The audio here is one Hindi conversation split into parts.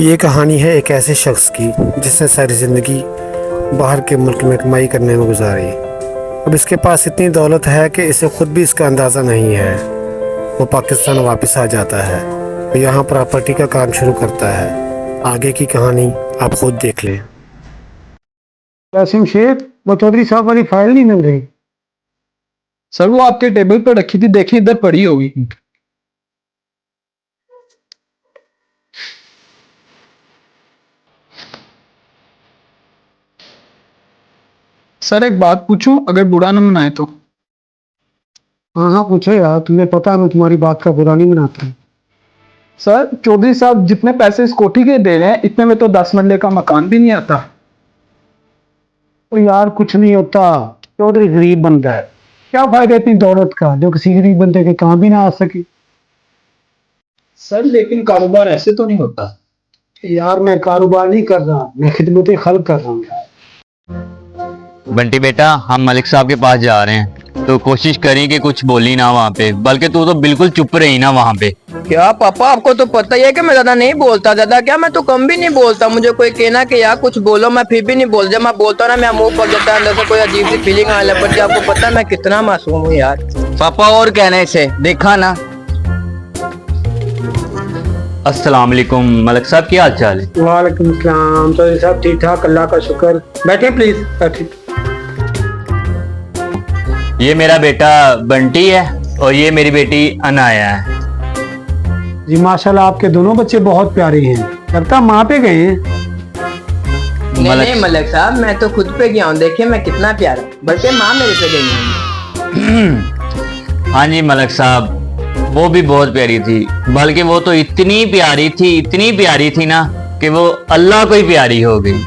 ये कहानी है एक ऐसे शख्स की जिसने सारी ज़िंदगी बाहर के मुल्क में कमाई करने में गुजारी। अब इसके पास इतनी दौलत है कि इसे ख़ुद भी इसका अंदाज़ा नहीं है। वो पाकिस्तान वापस आ जाता है और यहाँ प्रॉपर्टी का काम शुरू करता है। आगे की कहानी आप खुद देख लें। कासिम शेख, वो चौधरी साहब वाली फाइल नहीं मिल रही। सर वो आपके टेबल पर रखी थी, देखिए इधर पड़ी होगी। सर एक बात पूछूं, अगर बुरा न मनाए तो? हाँ हाँ पूछो यार, तुम्हें पता है मैं तुम्हारी बात का बुरा नहीं मनाता। सर चौधरी साहब जितने पैसे इस कोठी के दे रहे हैं, इतने में तो 10 मरले का मकान भी नहीं आता। तो यार कुछ नहीं होता, चौधरी गरीब बंदा है, क्या फायदा इतनी दौलत का जो किसी गरीब बंदे के काम भी ना आ सके। सर लेकिन कारोबार ऐसे तो नहीं होता। यार मैं कारोबार नहीं कर रहा, मैं खिदमत खल्क कर रहा हूँ। बंटी बेटा, हम मलिक साहब के पास जा रहे हैं, तो कोशिश करें कि कुछ बोली ना वहाँ पे, बल्कि तू तो बिल्कुल चुप रही ना वहाँ पे। क्या पापा, आपको तो पता ही है कि मैं ज्यादा नहीं बोलता। ज्यादा क्या, मैं तो कम भी नहीं बोलता। मुझे कोई कहना कि यार कुछ बोलो, मैं फिर भी नहीं बोल। जब मैं बोलता ना, मेरा मुंह पक जाता है, अंदर से कोई अजीब सी फीलिंग आने लगती है। आपको पता है मैं कितना मासूम हूँ यार। पापा और कहने से देखा ना। अस्सलाम वालेकुम मलिक साहब, क्या हाल चाल है? वालेकुम सलाम चौधरी साहब, ठीक ठाक, अल्लाह का शुक्र। बैठे प्लीज, बैठे। ये मेरा बेटा बंटी है और ये मेरी बेटी अनाया है। जी माशाल्लाह, आपके दोनों बच्चे बहुत प्यारे हैं, लगता माँ पे गए हैं। नहीं मलिक साहब, मैं तो खुद पे गया हूँ। देखिए मैं कितना प्यारा, बल्कि माँ मेरे पे गई है। हाँ जी मलिक साहब, वो भी बहुत प्यारी थी, बल्कि वो तो इतनी प्यारी थी ना कि वो अल्लाह को ही प्यारी हो गई।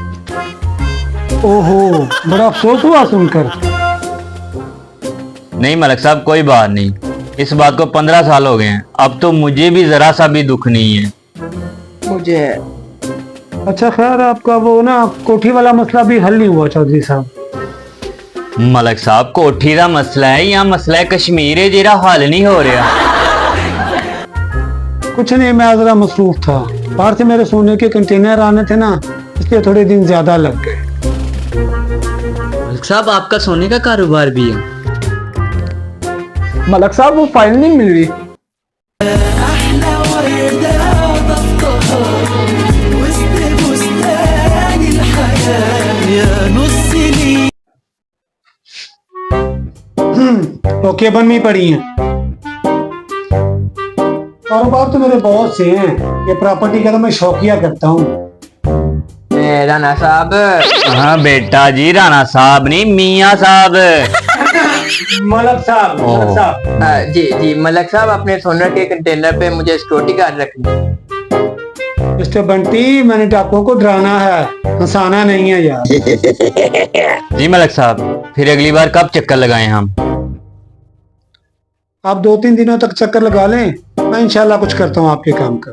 ओहो, बड़ा अफसोस हुआ सुनकर। नहीं मलिक साहब, कोई बात नहीं, इस बात को 15 साल हो गए हैं, अब तो मुझे भी जरा सा भी दुख नहीं है। मुझे अच्छा खैर, आपका वो ना कोठी वाला मसला भी हल नहीं हुआ चौधरी साहब? मलिक साहब, कोठी का मसला है या मसला है कश्मीर है जेरा हल नहीं हो रहा? कुछ नहीं, मैं जरा मसरूफ था, बाहर से मेरे सोने के कंटेनर आने थे ना, इसलिए थोड़े दिन ज्यादा लग गए। मलिक साहब, आपका सोने का कारोबार भी है? मलिक साहब वो फाइल नहीं मिल रही। ओके, बन में पड़ी हैं। कारोबार तो मेरे बहुत से हैं, ये प्रॉपर्टी का तो मैं शौकिया करता हूँ। राणा साहब। हाँ बेटा जी, राणा साहब नहीं, मियाँ साहब। मलिक साहब, मलिक साहब। जी जी मलिक साहब, अपने सोने के कंटेनर पे मुझे सिक्योरिटी गार्ड रखनी। मिस्टर बंटी, मैंने डाकुओं को डराना है, हंसाना नहीं है यार। जी मलिक साहब, फिर अगली बार कब चक्कर लगाएं हम? आप 2-3 दिनों तक चक्कर लगा लें, मैं इंशाल्लाह कुछ करता हूँ आपके काम का।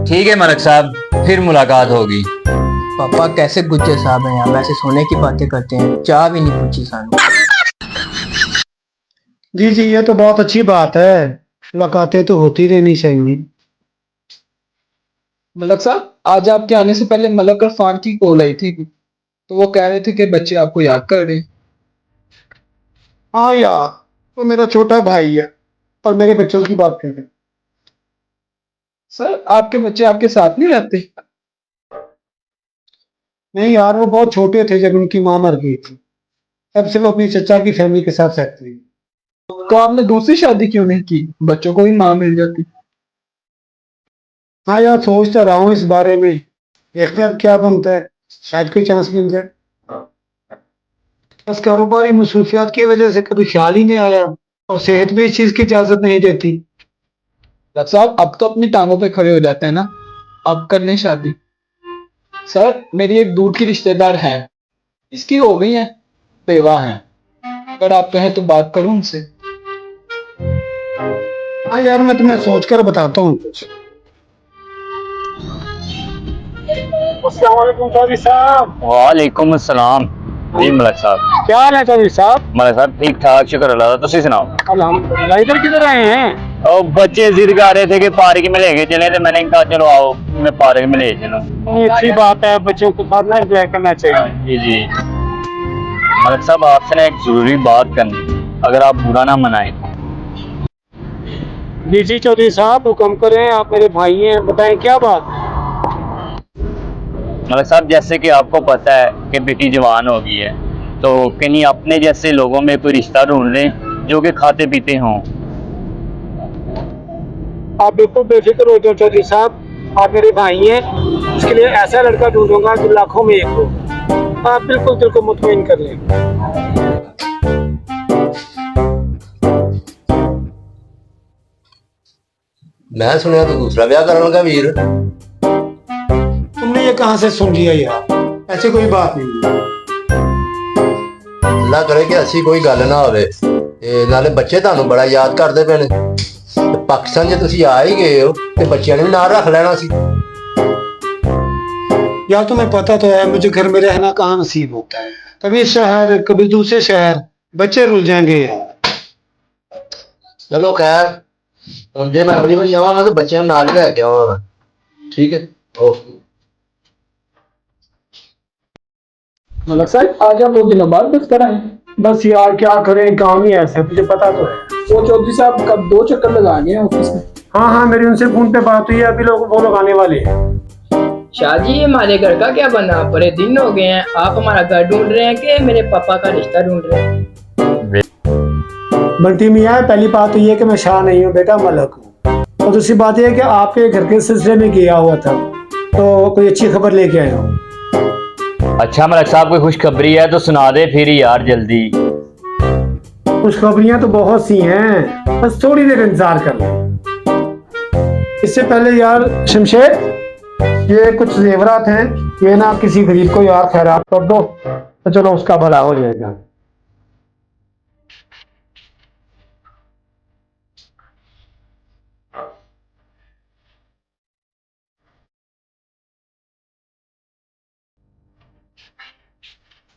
ठीक है मलिक साहब, फिर मुलाकात होगी। पापा कैसे गुज्जे साहब हैं यार, वैसे सोने की बातें करते हैं, चाह भी नहीं पूछी सानू। जी जी, ये तो बहुत अच्छी बात है, मुलाकातें तो होती रहनी चाहिए। मलिक साहब, आज आपके आने से पहले मलिक अरफान की कॉल आई थी, तो वो कह रहे थे कि बच्चे आपको याद कर रहे। हाँ यार, वो मेरा छोटा भाई है और मेरे बच्चों की बात कर रहे हैं। सर आपके बच्चे आपके साथ नहीं रहते? नहीं यार, वो बहुत छोटे थे जब उनकी माँ मर गई थी, तब से वो अपनी चचा की फैमिली के साथ रहते हैं। तो आपने दूसरी शादी क्यों नहीं की, बच्चों को भी माँ मिल जाती। हाँ यार, सोचता रहा हूँ इस बारे में, देखते हैं अब क्या बनता है, शायद कोई चांस मिल जाए। बस कारोबारी मसरूफियात की वजह से कभी ख्याल ही नहीं आया, और सेहत भी इस चीज की इजाजत नहीं देती। मलिक साहब अब तो अपनी टांगों पे खड़े हो जाते हैं ना, अब कर लें शादी। सर मेरी एक दूर की रिश्तेदार है, इसकी हो गई है, बेवा है, अगर आप कहें तो बात करूं उनसे। हाँ यार, मैं तुम्हें सोचकर बताता हूँ कुछ। अस्सलाम वालेकुम चौधरी साहब। वालेकुम अस्सलाम। जी मलिक साहब, क्या हाल है चौधरी साहब? मलिक साहब ठीक ठाक, शुक्र अल्लाह दा, तुसी सुनाओ। अल्हम्दुलिल्लाह। इधर किधर आए हैं? और बच्चे जिद कर रहे थे कि पार्क में लेके चले, तो मैंने कहा चलो आओ मैं पार्क में ले चलूं। ये अच्छी बात है, बच्चों के साथ ना एंजॉय करना चाहिए। जी जी मलिक साहब, आपसे ना एक जरूरी बात करनी, अगर आप बुरा ना मनाएं। जी जी चौधरी साहब, हुक्म करें, आप मेरे भाई हैं, बताएं क्या बात। मलिक साहब, जैसे कि आपको पता है कि बेटी जवान हो गई है, तो कहीं अपने जैसे लोगों में कोई रिश्ता ढूंढ लें जो कि खाते पीते हों। आप बिल्कुल बेफिक्र हो जाओ चौधरी साहब, आप मेरे भाई हैं, इसके लिए ऐसा लड़का ढूंढूंगा जो लाखों में एक हो। आप बिल्कुल दिल को मुतमईन कर लें। मैं सुनिया तो दूसरा ब्याह करने लगा वीर। तुमने ये कहाँ से सुन लिया यार, ऐसी कोई बात नहीं। अल्लाह करे कि ऐसी कोई गल ना होवे ते नाले बच्चे ਤੁਹਾਨੂੰ बड़ा याद करते पे ने। ते पाकिस्तान जे तुसी आ ही गए हो ते बच्चियां ने भी नाल रख लेना सी। यार तुम्हें पता तो है मुझे घर में रहना कहाँ नसीब होता है, कभी शहर कभी दूसरे शहर, बच्चे रुल जाएंगे यार। चलो खैर, हुण जे मैं अगली बार आवांगा तो बच्चियां नाल ही लेके आवांगा, ठीक है? ओके। मलिक साहब आज आप 2 दिनों बाद बस कराएं। बस यार क्या करें, काम ही ऐसे, तुझे पता तो है। वो चौधरी साहब कब 2 चक्कर लगा गए हैं ऑफिस में। हाँ हाँ, मेरी उनसे फोन पे बात हुई है, अभी लोग वो लोग आने वाले हैं। शाहजी हमारे घर का क्या बना, बड़े दिन हो गए हैं, आप हमारा घर ढूंढ रहे हैं कि मेरे पापा का रिश्ता ढूंढ रहे हैं? बंटी मियाँ, पहली बात तो ये कि मैं शाह नहीं हूँ बेटा, मलक हूँ। और दूसरी बात यह है कि आपके घर के सिलसिले में गया हुआ था, तो कोई अच्छी खबर लेके आया हूँ। अच्छा मलिक साहब, कोई खुशखबरी है तो सुना दे फिर यार जल्दी। खुशखबरियां तो बहुत सी हैं, बस थोड़ी देर इंतजार कर लें। इससे पहले यार शमशेर, ये कुछ जेवरात हैं, ये ना किसी गरीब को यार खैरात कर दो, तो चलो उसका भला हो जाएगा।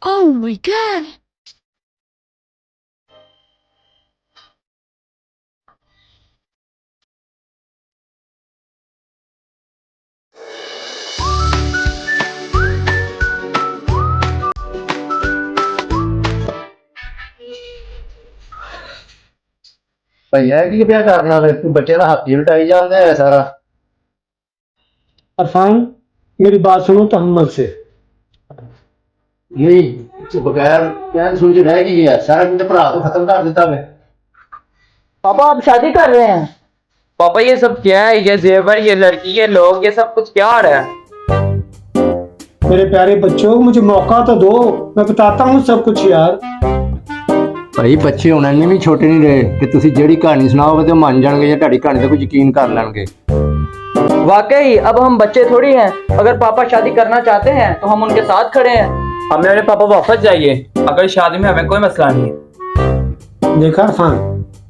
Oh my god! भैया की ब्याह करना वे, तू बच्चे का हक ही लुटाई जांदा है सारा। अरफान, मेरी बात सुनो तहम्मुल से। यही बगैर क्या सुन के रह गई है, सारा दिन भरा तो खत्म कर देता वे। पापा आप शादी कर रहे हैं? पापा ये सब क्या है, ये जेवर, ये लड़की, ये लोग, ये सब कुछ क्या हो रहा है? मेरे प्यारे बच्चों, मुझे मौका तो दो, मैं बताता हूँ सब कुछ यार। भाई बच्चे होने ने भी छोटे नहीं रहे कि तुसी जेड़ी कहानी सुनाओगे तो मान जाएंगे या ਤੁਹਾਡੀ कहानी पे कुछ यकीन कर लेंगे। वाकई अब हम बच्चे थोड़ी हैं, अगर पापा शादी करना चाहते हैं तो हम उनके साथ खड़े हैं। हमें मेरे पापा वापस जाइए, अगर शादी में हमें कोई मसला नहीं है। देखा अरफान,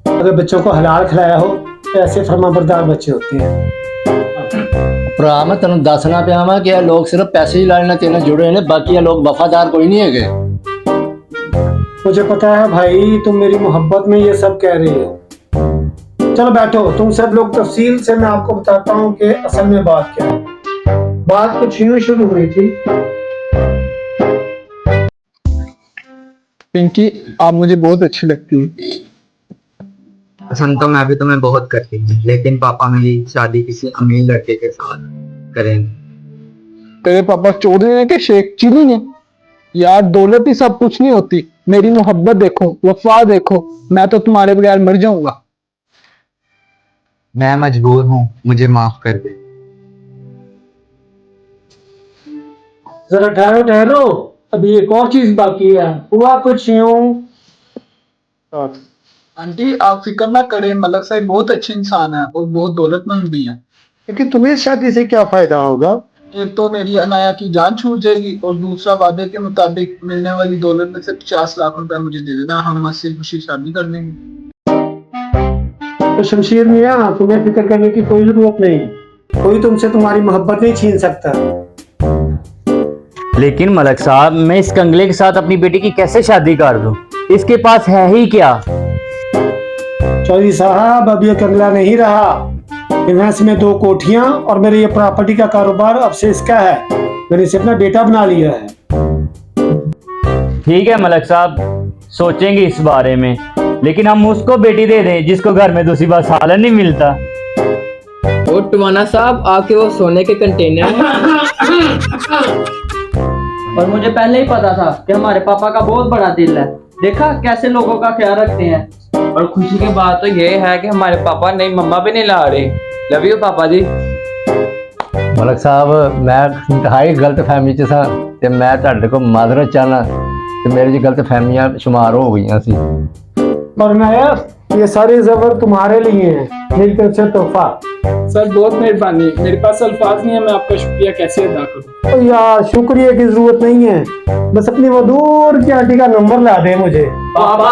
अगर बच्चों को हलाल खिलाया हो तो ऐसे फरमाबरदार बच्चे होते हैं। भरा मैं तेन दसना पिया वा कि लोग सिर्फ पैसे ही लाने तेन जुड़े ने, बाकी लोग वफादार कोई नहीं है। मुझे पता है भाई, तुम मेरी मोहब्बत में ये सब कह रही हो। चलो बैठो तुम सब लोग, तफसील से मैं आपको बताता हूँ कि असल में बात क्या है। बात कुछ यूं शुरू हुई थी। पिंकी आप मुझे बहुत अच्छी लगती है। पसंद तो मैं भी तुम्हें बहुत करती हूँ, लेकिन पापा मेरी शादी किसी अमीर लड़के के साथ करेंगे। तेरे पापा चौधरी ने कि शेख चिली ने? यार दौलत ही सब कुछ नहीं होती, मेरी मोहब्बत देखो, वफा देखो, मैं तो तुम्हारे बगैर मर जाऊंगा। मैं मजबूर हूँ, मुझे माफ कर दे। जरा ठहरो ठहरो, अभी एक और चीज बाकी है। हुआ कुछ यूं। आंटी आप फिक्र ना करें, मलक साहब बहुत अच्छे इंसान है और बहुत दौलतमंद भी है। लेकिन तुम्हें शादी से क्या फायदा होगा? एक तो मेरी अनाया की जान छूट जाएगी और दूसरा वादे के मुताबिक मिलने वाली दौलत में से 50 लाख रुपए मुझे दे देना, हम हंसी खुशी शादी कर लेंगे। तो शमशीर मियाँ, तुम्हें फिक्र करने की कोई जरूरत नहीं, कोई तुमसे तुम्हारी मोहब्बत नहीं छीन सकता। लेकिन मलिक साहब, मैं इस कंगले के साथ अपनी बेटी की कैसे शादी कर दूं? इसके पास है ही क्या? चौधरी साहब अब ये कंगला नहीं रहा। इन्वेंस में 2 कोठियां और मेरे ये प्रॉपर्टी का कारोबार अब से इसका है। मैंने इसे अपना बेटा बना लिया है। ठीक है मलिक साहब, सोचेंगे इस बारे में, लेकिन हम उसको बेटी दे दें जिसको घर में दूसरी बार सालन नहीं मिलता। और टवाना साहब आपके वो सोने के कंटेनर हैं। और मुझे पहले ही पता था कि हमारे पापा का बहुत बड़ा दिल है। देखा कैसे लोगों का ख्याल रखते हैं। और खुशी की बात तो ये है कि हमारे पापा नहीं मम्मा भी नहीं ला रहे। लव यू पापा जी। ਮਲਕ ਸਾਹਿਬ ਮੈਂ ਇੰਤਹਾਈ ਗਲਤ ਫਹਿਮੀ ਚ ਸਾਂ ਤੇ ਮੈਂ ਤੁਹਾਡੇ ਕੋਲ ਮਾਜ਼ਰਤ ਚਾਹਨਾ ਤੇ ਮੇਰੇ ਚ ਗਲਤ ਫਹਿਮੀਆਂ ਸ਼ੁਮਾਰ ਹੋ ਗਈਆਂ ਸੀ। और नायब, ये सारे ज़ेवर तुम्हारे लिए हैं, मेरी तरफ से तोहफा। सर बहुत मेहरबानी, मेरे पास अल्फाज नहीं है, मैं आपका शुक्रिया कैसे अदा करूं। तो यार शुक्रिया की जरूरत नहीं है, बस अपनी वो दूर की आंटी का नंबर ला दे मुझे। पापा